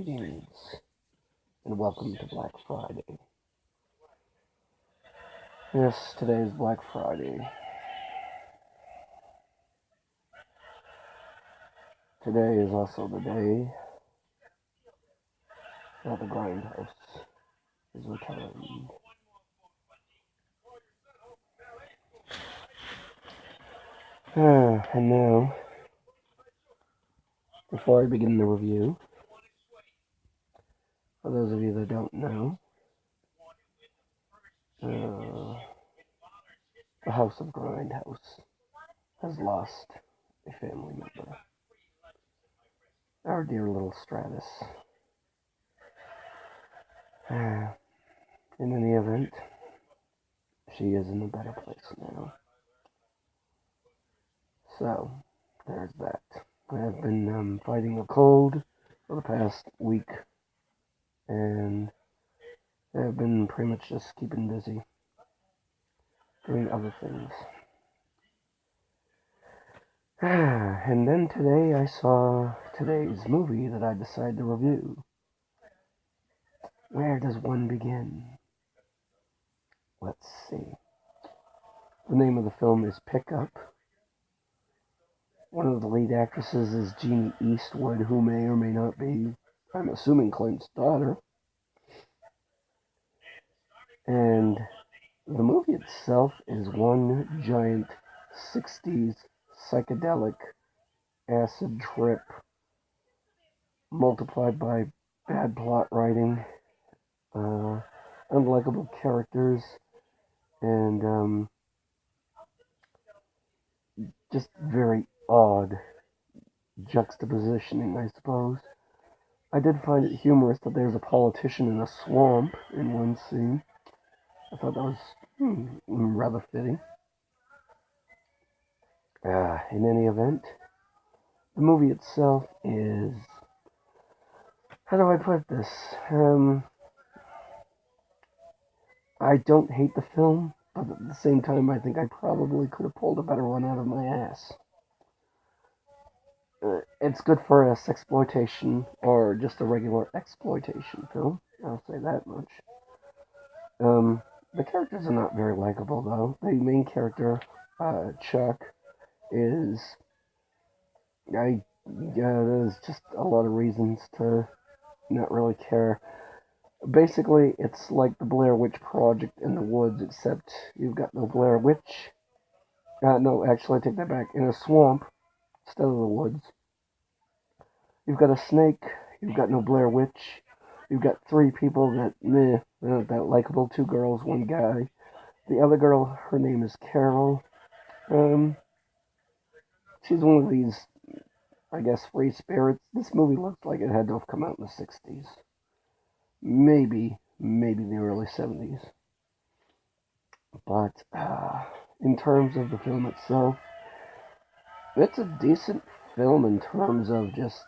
Greetings and welcome to Black Friday. Yes, today is Black Friday. Today is also the day that the Grindhouse is returned. And now, before I begin the review, for those of you that don't know, the House of Grindhouse has lost a family member. Our dear little Stratus. In any event, she is in a better place now. So, there's that. I've been fighting a cold for the past week, and I've been pretty much just keeping busy, doing other things. And then today I saw today's movie that I decided to review. Where does one begin? Let's see. The name of the film is Pickup. One of the lead actresses is Jeannie Eastwood, who may or may not be, I'm assuming, Clint's daughter. And the movie itself is one giant 60s psychedelic acid trip multiplied by bad plot writing, unlikable characters, and just very odd juxtapositioning, I suppose. I did find it humorous that there's a politician in a swamp in one scene. I thought that was rather fitting. In any event, the movie itself is... How do I put this? I don't hate the film, but at the same time, I think I probably could have pulled a better one out of my ass. It's good for a sexploitation, or just a regular exploitation film. I'll say that much. The characters are not very likable, though. The main character, Chuck, is... there's just a lot of reasons to not really care. Basically, it's like the Blair Witch Project in the woods, except you've got no Blair Witch. No, actually, I take that back. In a swamp, instead of the woods. You've got a snake, you've got no Blair Witch. You've got three people that, they're not that likable. Two girls, one guy. The other girl, her name is Carol. She's one of these, I guess, free spirits. This movie looked like it had to have come out in the 60s. Maybe the early 70s. But in terms of the film itself, it's a decent film in terms of just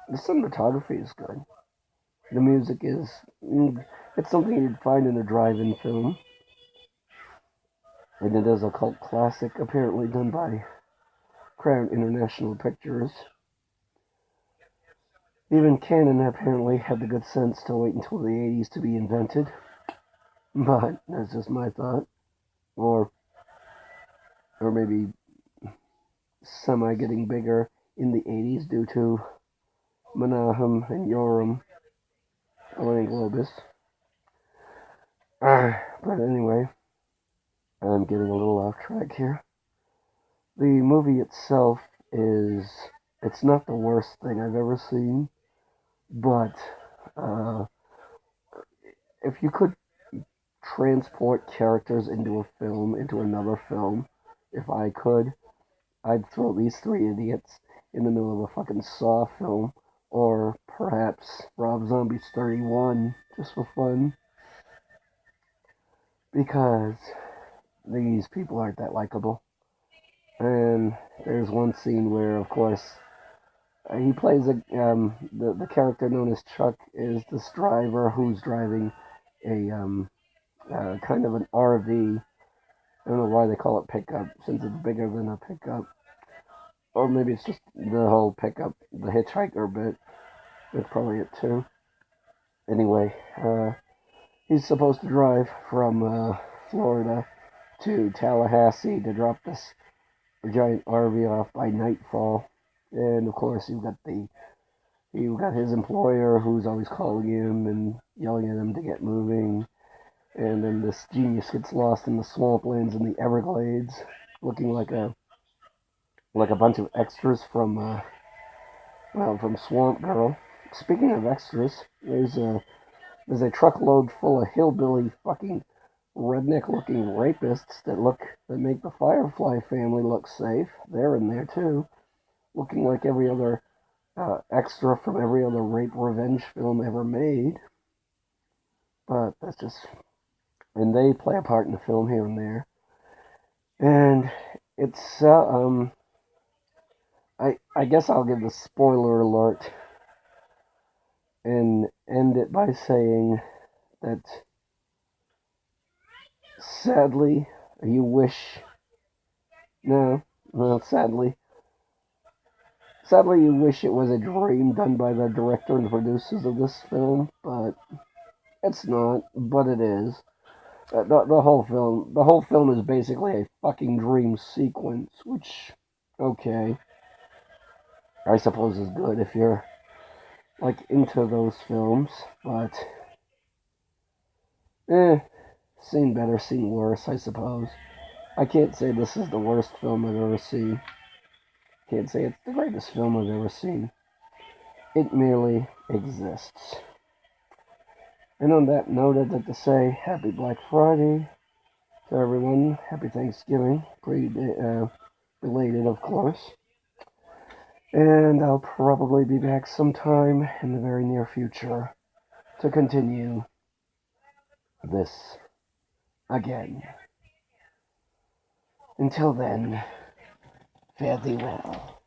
the cinematography is good. The music is it's something you'd find in a drive-in film, and it is a cult classic, apparently done by Crown International Pictures. Even Canon apparently had the good sense to wait until the 80s to be invented. But that's just my thought. Or maybe semi getting bigger in the 80s due to Menahem and Yoram going Globus. But anyway, I'm getting a little off track here. The movie itself it's not the worst thing I've ever seen, but if you could transport characters into a film, into another film, if I could, I'd throw these three idiots in the middle of a fucking Saw film, or perhaps Rob Zombie's 31, just for fun. Because these people aren't that likable. And there's one scene where, of course, he plays the character known as Chuck is this driver who's driving a kind of an RV. I don't know why they call it pickup, since it's bigger than a pickup. Or maybe it's just the whole pickup, the hitchhiker bit. That's probably it too. Anyway, he's supposed to drive from Florida to Tallahassee to drop this giant RV off by nightfall. And of course, you've got his employer who's always calling him and yelling at him to get moving. And then this genius gets lost in the swamplands in the Everglades, looking like a bunch of extras from Swamp Girl. Speaking of extras, there's a truckload full of hillbilly fucking redneck-looking rapists that make the Firefly family look safe. They're in there too, looking like every other extra from every other rape revenge film ever made. But that's just, and they play a part in the film here and there. And it's I guess I'll give the spoiler alert and end it by saying that sadly you wish no well sadly you wish it was a dream done by the director and producers of this film, but it's not, but it is. The whole film is basically a fucking dream sequence, which okay, I suppose is good if you're like into those films, but seen better, seen worse, I suppose. I can't say this is the worst film I've ever seen. Can't say it's the greatest film I've ever seen. It merely exists. And on that note, I'd like to say Happy Black Friday to everyone. Happy Thanksgiving. Belated, of course. And I'll probably be back sometime in the very near future to continue this again. Until then, fare thee well.